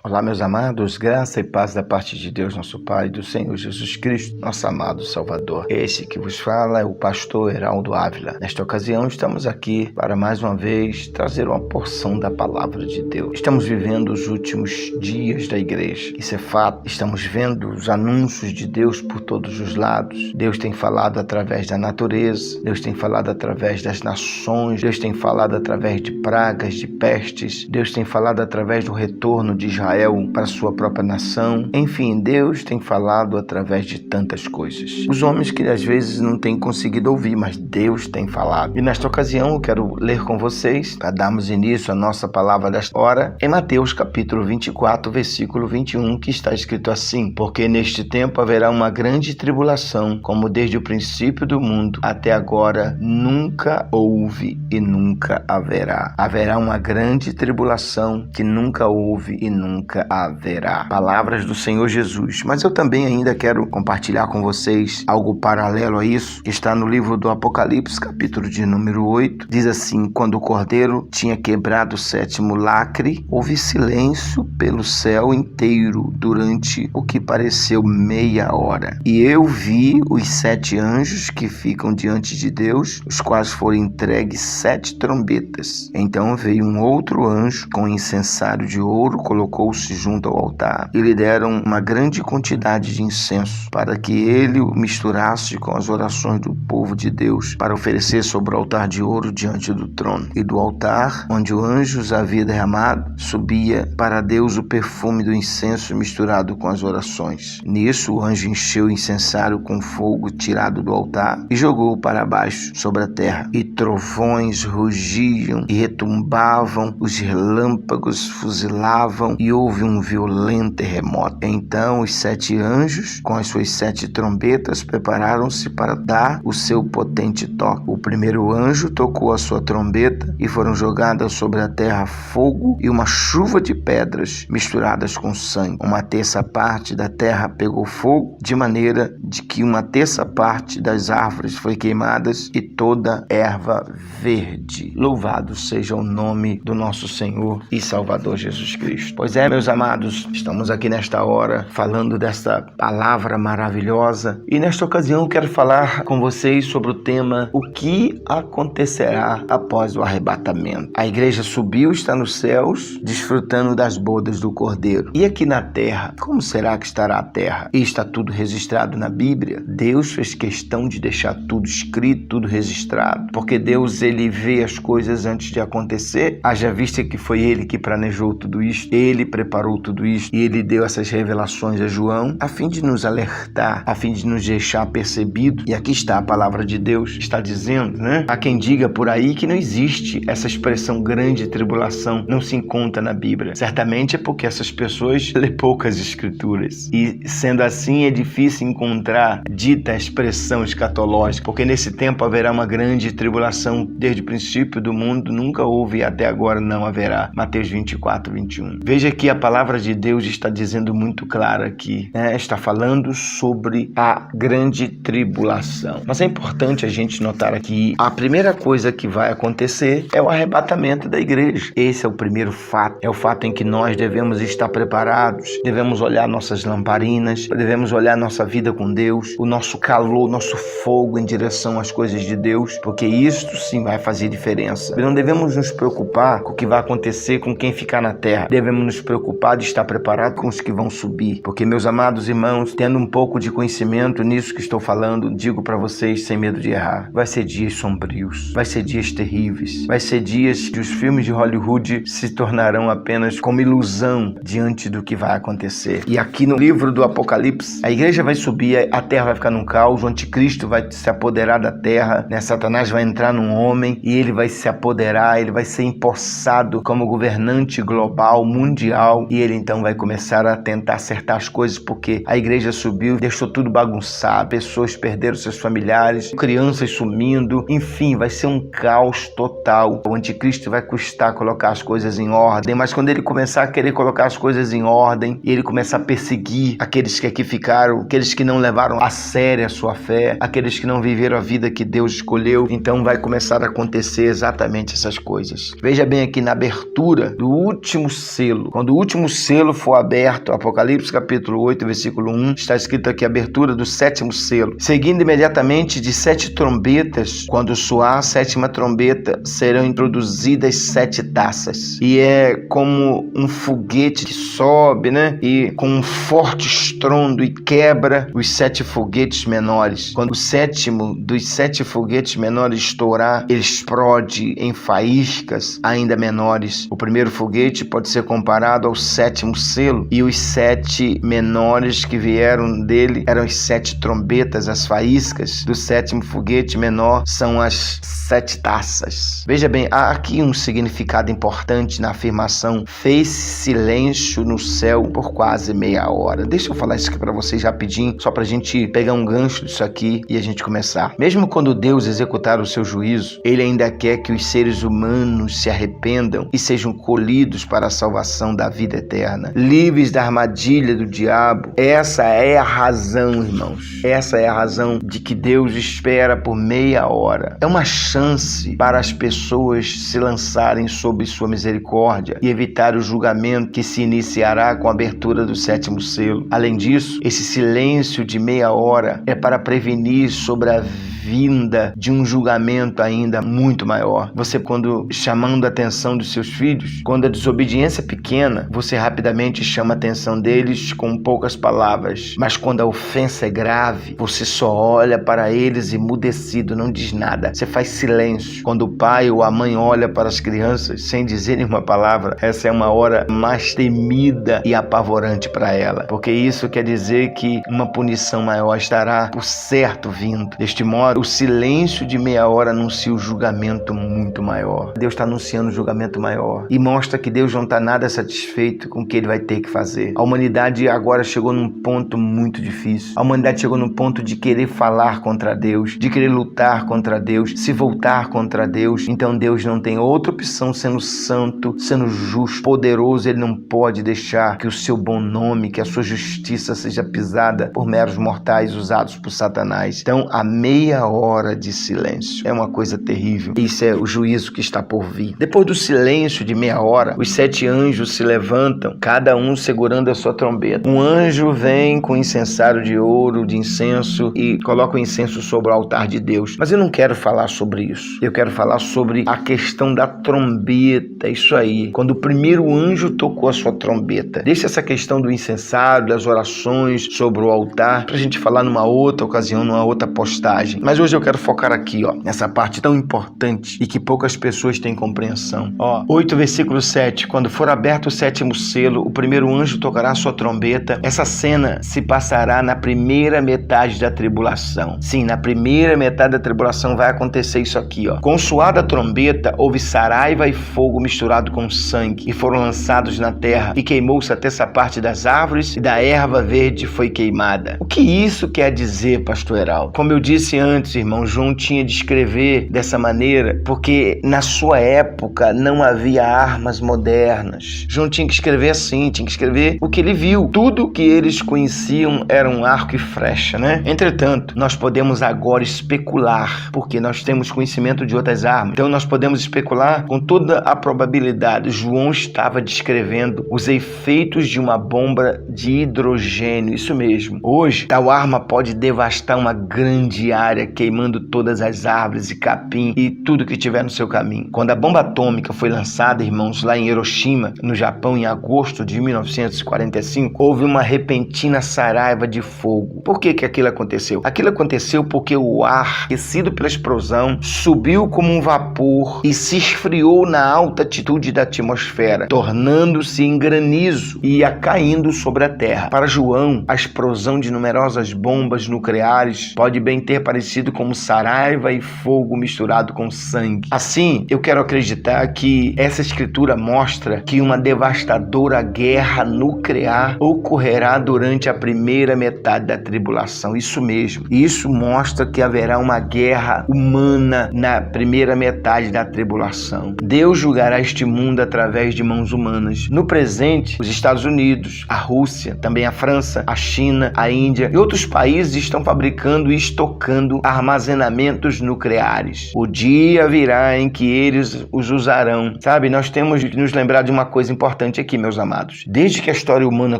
Olá, meus amados, graça e paz da parte de Deus, nosso Pai, do Senhor Jesus Cristo, nosso amado Salvador. Esse que vos fala é o pastor Heraldo Ávila. Nesta ocasião, estamos aqui para mais uma vez trazer uma porção da palavra de Deus. Estamos vivendo os últimos dias da igreja. Isso é fato. Estamos vendo os anúncios de Deus por todos os lados. Deus tem falado através da natureza, Deus tem falado através das nações, Deus tem falado através de pragas, de pestes, Deus tem falado através do retorno de Israel para sua própria nação. Enfim, Deus tem falado através de tantas coisas. Os homens que às vezes não têm conseguido ouvir, mas Deus tem falado. E nesta ocasião eu quero ler com vocês, para darmos início à nossa palavra desta hora, em Mateus capítulo 24, versículo 21, que está escrito assim: porque neste tempo haverá uma grande tribulação, como desde o princípio do mundo até agora nunca houve e nunca haverá. Haverá uma grande tribulação que nunca houve e nunca haverá. Palavras do Senhor Jesus. Mas eu também ainda quero compartilhar com vocês algo paralelo a isso, que está no livro do Apocalipse, capítulo de número 8. Diz assim: quando o Cordeiro tinha quebrado o sétimo lacre, houve silêncio pelo céu inteiro durante o que pareceu meia hora. E eu vi os 7 anjos que ficam diante de Deus, os quais foram entregues 7 trombetas. Então veio um outro anjo com incensário de ouro, colocou-se junto ao altar e lhe deram uma grande quantidade de incenso para que ele o misturasse com as orações do povo de Deus, para oferecer sobre o altar de ouro diante do trono. E do altar onde o anjo os havia derramado subia para Deus o perfume do incenso misturado com as orações. Nisso o anjo encheu o incensário com fogo tirado do altar e jogou-o para baixo sobre a terra, e trovões rugiam e retumbavam, os relâmpagos fuzilavam e houve um violento terremoto. Então os 7 anjos, com as suas 7 trombetas, prepararam-se para dar o seu potente toque. O primeiro anjo tocou a sua trombeta e foram jogadas sobre a terra fogo e uma chuva de pedras misturadas com sangue. 1/3 parte da terra pegou fogo, de maneira de que 1/3 parte das árvores foi queimadas e toda erva verde. Louvado seja o nome do nosso Senhor e Salvador Jesus Cristo. Pois é, meus amados, estamos aqui nesta hora falando desta palavra maravilhosa, e nesta ocasião eu quero falar com vocês sobre o tema: o que acontecerá após o arrebatamento. A igreja subiu, está nos céus, desfrutando das bodas do Cordeiro. E aqui na terra, como será que estará a terra? E está tudo registrado na Bíblia. Deus fez questão de deixar tudo escrito, tudo registrado, porque Deus, ele vê as coisas antes de acontecer. Haja vista que foi ele que planejou tudo isso, ele preparou tudo isso e ele deu essas revelações a João a fim de nos alertar, a fim de nos deixar percebido. E aqui está a palavra de Deus, está dizendo, né? Há quem diga por aí que não existe essa expressão grande tribulação, não se encontra na Bíblia. Certamente é porque essas pessoas lê poucas escrituras, e sendo assim é difícil encontrar dita expressão escatológica, porque nesse tempo haverá uma grande tribulação, desde o princípio do mundo nunca houve e até agora não haverá. Mateus 24, 21. Veja que a palavra de Deus está dizendo muito clara aqui, né? Está falando sobre a grande tribulação. Mas é importante a gente notar aqui, a primeira coisa que vai acontecer é o arrebatamento da igreja. Esse é o primeiro fato. É o fato em que nós devemos estar preparados, devemos olhar nossas lamparinas, devemos olhar nossa vida com Deus, o nosso calor, nosso fogo em direção às coisas de Deus, porque isto sim vai fazer diferença. Não devemos nos preocupar com o que vai acontecer com quem ficar na terra. Devemos nos preocupar de estar preparado com os que vão subir, porque, meus amados irmãos, tendo um pouco de conhecimento nisso que estou falando, digo para vocês sem medo de errar: vai ser dias sombrios, vai ser dias terríveis, vai ser dias que os filmes de Hollywood se tornarão apenas como ilusão diante do que vai acontecer. E aqui no livro do Apocalipse, a igreja vai subir, a terra vai ficar num caos, o anticristo vai se apoderar da terra, né? Satanás vai entrar num homem e ele vai se apoderar, ele vai ser empossado como governante global, mundial, e ele então vai começar a tentar acertar as coisas, porque a igreja subiu, deixou tudo bagunçado, pessoas perderam seus familiares, crianças sumindo, enfim, vai ser um caos total. O anticristo vai custar colocar as coisas em ordem, mas quando ele começar a querer colocar as coisas em ordem, e ele começar a perseguir aqueles que aqui ficaram, aqueles que não levaram a sério a sua fé, aqueles que não viveram a vida que Deus escolheu, então vai começar a acontecer exatamente essas coisas. Veja bem aqui na abertura do último selo, quando Quando o último selo for aberto, Apocalipse capítulo 8, versículo 1, está escrito aqui, abertura do 7º selo. Seguindo imediatamente de 7 trombetas, quando soar a 7ª trombeta, serão introduzidas 7 taças. E é como um foguete que sobe, né? E com um forte estrondo e quebra os 7 foguetes menores. Quando o 7º dos 7 foguetes menores estourar, ele explode em faíscas ainda menores. O primeiro foguete pode ser comparado ao 7º selo, e os 7 menores que vieram dele eram as 7 trombetas. As faíscas do 7º foguete menor são as 7 taças. Veja bem, há aqui um significado importante na afirmação: fez silêncio no céu por quase meia hora. Deixa eu falar isso aqui para vocês rapidinho, só para a gente pegar um gancho disso aqui e a gente começar. Mesmo quando Deus executar o seu juízo, Ele ainda quer que os seres humanos se arrependam e sejam colhidos para a salvação da vida eterna, livres da armadilha do diabo. Essa é a razão, irmãos. Essa é a razão de que Deus espera por meia hora. É uma chance para as pessoas se lançarem sob sua misericórdia e evitar o julgamento que se iniciará com a abertura do 7º selo. Além disso, esse silêncio de meia hora é para prevenir sobre a vinda de um julgamento ainda muito maior. Você, quando chamando a atenção dos seus filhos, quando a desobediência é pequena, você rapidamente chama a atenção deles com poucas palavras. Mas quando a ofensa é grave, você só olha para eles emudecido, não diz nada. Você faz silêncio. Quando o pai ou a mãe olha para as crianças sem dizer nenhuma palavra, essa é uma hora mais temida e apavorante para ela, porque isso quer dizer que uma punição maior estará por certo vindo. Deste modo, o silêncio de meia hora anuncia o julgamento muito maior. Deus está anunciando o julgamento maior e mostra que Deus não está nada satisfeito com o que Ele vai ter que fazer. A humanidade agora chegou num ponto muito difícil. A humanidade chegou num ponto de querer falar contra Deus, de querer lutar contra Deus, se voltar contra Deus. Então Deus não tem outra opção, sendo santo, sendo justo, poderoso. Ele não pode deixar que o seu bom nome, que a sua justiça seja pisada por meros mortais usados por Satanás. Então a meia hora de silêncio é uma coisa terrível. Isso é o juízo que está por vir. Depois do silêncio de meia hora, os 7 anjos se levantam, cada um segurando a sua trombeta. Um anjo vem com incensário de ouro, de incenso, e coloca o incenso sobre o altar de Deus. Mas eu não quero falar sobre isso. Eu quero falar sobre a questão da trombeta. Isso aí. Quando o primeiro anjo tocou a sua trombeta. Deixa essa questão do incensário, das orações sobre o altar, pra gente falar numa outra ocasião, numa outra postagem. Mas hoje eu quero focar aqui, nessa parte tão importante e que poucas pessoas têm compreensão. 8, versículo 7. Quando for aberto o 7º selo, o primeiro anjo tocará a sua trombeta. Essa cena se passará na primeira metade da tribulação. Sim, na primeira metade da tribulação vai acontecer isso aqui, Com suada a trombeta, houve saraiva e fogo misturado com sangue, e foram lançados na terra, e queimou-se a terça parte das árvores, e da erva verde foi queimada. O que isso quer dizer, pastor Heraldo? Como eu disse antes, irmão, João tinha de escrever dessa maneira, porque na sua época não havia armas modernas. João tinha que escrever assim, tinha que escrever o que ele viu. Tudo que eles conheciam era um arco e flecha, né? Entretanto, nós podemos agora especular, porque nós temos conhecimento de outras armas. Então nós podemos especular com toda a probabilidade. João estava descrevendo os efeitos de uma bomba de hidrogênio, isso mesmo. Hoje, tal arma pode devastar uma grande área, queimando todas as árvores e capim e tudo que tiver no seu caminho. Quando a bomba atômica foi lançada, irmãos, lá em Hiroshima, no Japão, em agosto de 1945, houve uma repentina saraiva de fogo. Por que aquilo aconteceu? Aquilo aconteceu porque o ar, aquecido pela explosão, subiu como um vapor e se esfriou na alta altitude da atmosfera, tornando-se em granizo e ia caindo sobre a terra. Para João, a explosão de numerosas bombas nucleares pode bem ter parecido como saraiva e fogo misturado com sangue. Assim, eu quero acreditar que essa escritura mostra que uma devastadora guerra nuclear ocorrerá durante a primeira metade da tribulação. Isso mesmo. Isso mostra que haverá uma guerra humana na primeira metade da tribulação. Deus julgará este mundo através de mãos humanas. No presente, os Estados Unidos, a Rússia, também a França, a China, a Índia e outros países estão fabricando e estocando armazenamentos nucleares. O dia virá em que eles os usarão. Sabe, nós temos de nos lembrar de uma coisa importante aqui, meus amados. Desde que a história humana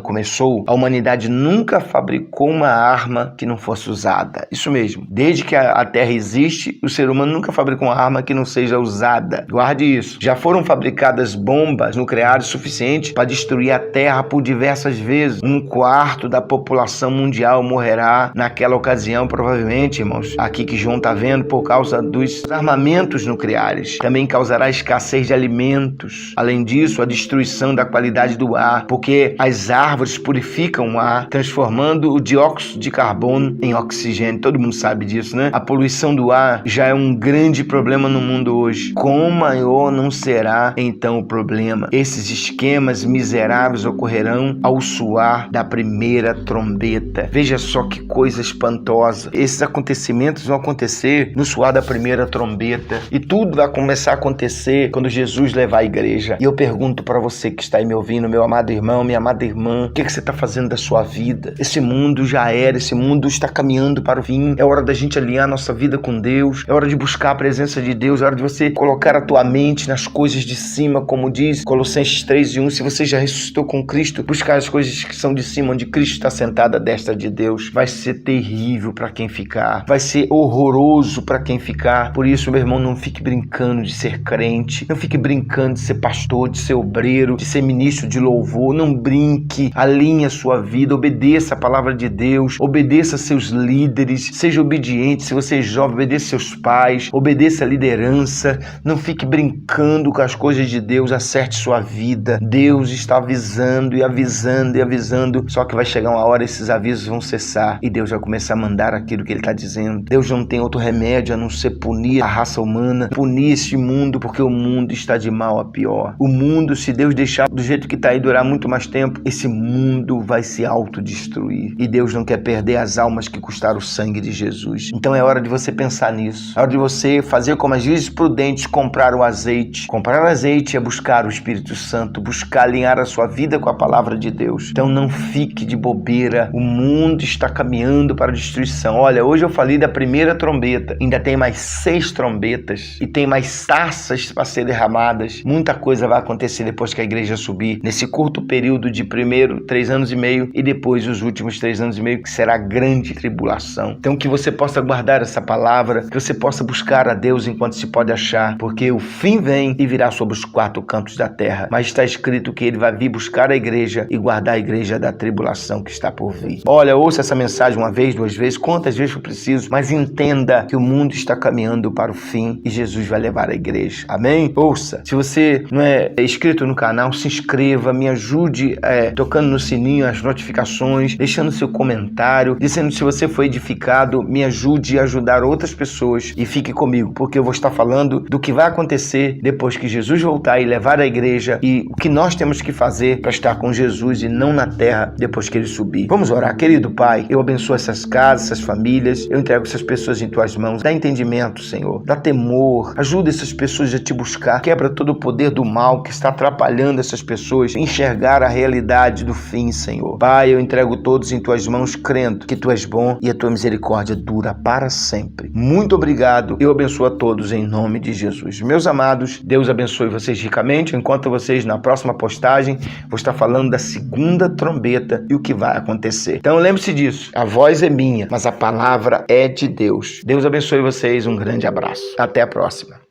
começou, a humanidade nunca fabricou uma arma que não fosse usada. Isso mesmo. Desde que a Terra existe, o ser humano nunca fabricou uma arma que não seja usada. Guarde isso. Já foram fabricadas bombas nucleares suficientes para destruir a Terra por diversas vezes. 1/4 da população mundial morrerá naquela ocasião, provavelmente, irmãos, aqui que João está vendo, por causa dos armamentos nucleares. Também causará escassez de alimentos. Além disso, a destruição da qualidade do ar, porque as árvores purificam o ar, transformando o dióxido de carbono em oxigênio. Todo mundo sabe disso, né? A poluição do ar já é um grande problema no mundo hoje. Quão maior não será então o problema? Esses esquemas miseráveis ocorrerão ao soar da primeira trombeta. Veja só que coisa espantosa. Esses acontecimentos vão acontecer no soar da primeira trombeta. E tudo vai começar a acontecer quando Jesus levar a igreja. E eu pergunto para você que está aí me ouvindo, meu amado irmão, minha amada irmã, o que você está fazendo da sua vida? Esse mundo já era, esse mundo está caminhando para o fim. É hora da gente alinhar nossa vida com Deus. É hora de buscar a presença de Deus. É hora de você colocar a tua mente nas coisas de cima, como diz Colossenses 3:1. Se você já ressuscitou com Cristo, buscar as coisas que são de cima, onde Cristo está sentado à destra de Deus. Vai ser terrível para quem ficar. Vai ser horroroso para quem ficar. Por isso, meu irmão, não fique brincando de ser crente. Não fique brincando de ser pastor, de ser obreiro, de ser ministro de louvor. Não brinque. Alinhe a sua vida. Obedeça a palavra de Deus. Obedeça seus líderes. Seja obediente. Se você é jovem, obedeça seus pais. Obedeça a liderança. Não fique brincando com as coisas de Deus. Acerte sua vida. Deus está avisando e avisando e avisando. Só que vai chegar uma hora, esses avisos vão cessar e Deus vai começar a mandar aquilo que Ele está dizendo. Deus não tem outro remédio a não ser punir a raça humana, punir esse mundo, porque o mundo está de mal a pior. O mundo, se Deus deixar do jeito que está aí durar muito mais tempo, esse mundo vai se autodestruir. E Deus não quer perder as almas que custaram o sangue de Jesus. Então é hora de você pensar nisso. É hora de você fazer como as vezes prudentes, comprar o azeite. Comprar o azeite é buscar o Espírito Santo, buscar alinhar a sua vida com a palavra de Deus. Então não fique de bobeira. O mundo está caminhando para a destruição. Olha, hoje eu falei da primeira trombeta. Ainda tem mais 6 trombetas e tem mais taças para ser derramadas. Muita coisa vai acontecer depois que a igreja subir. Nesse curto período de primeiro 3 anos e meio e depois os últimos 3 anos e meio, que será a grande tribulação. Então que você possa guardar essa palavra, que você possa buscar a Deus enquanto se pode achar, porque o fim vem e virá sobre os 4 cantos da terra. Mas está escrito que Ele vai vir buscar a igreja e guardar a igreja da tribulação que está por vir. Olha, ouça essa mensagem uma vez, 2 vezes, quantas vezes for preciso, mas entenda que o mundo está caminhando para o fim e Jesus vai levar a igreja. Amém? Ouça, se você não é inscrito no canal, se inscreva, me ajude tocando no sininho, as notificações, deixando seu comentário, dizendo se você foi edificado, me ajude a ajudar outras pessoas e fique comigo, porque eu vou estar falando do que vai acontecer depois que Jesus voltar e levar a igreja e o que nós temos que fazer para estar com Jesus e não na terra depois que Ele subir. Vamos orar. Querido Pai, eu abençoo essas casas, essas famílias, eu entrego essas pessoas em Tuas mãos. Dá entendimento, Senhor, dá temor, ajuda essas pessoas a Te buscar, quebra todo o poder do mal que está atrapalhando essas pessoas a enxergar a realidade do fim, Senhor. Pai, eu entrego todos em Tuas mãos, crendo que Tu és bom e a Tua misericórdia dura para sempre. Muito obrigado, eu abençoo a todos em nome de Jesus. Meus amados, Deus abençoe vocês ricamente. Enquanto vocês na próxima postagem, vou estar falando da segunda trombeta e o que vai acontecer. Então lembre-se disso, a voz é minha, mas a palavra é de Deus. Deus abençoe vocês, um grande abraço. Até a próxima.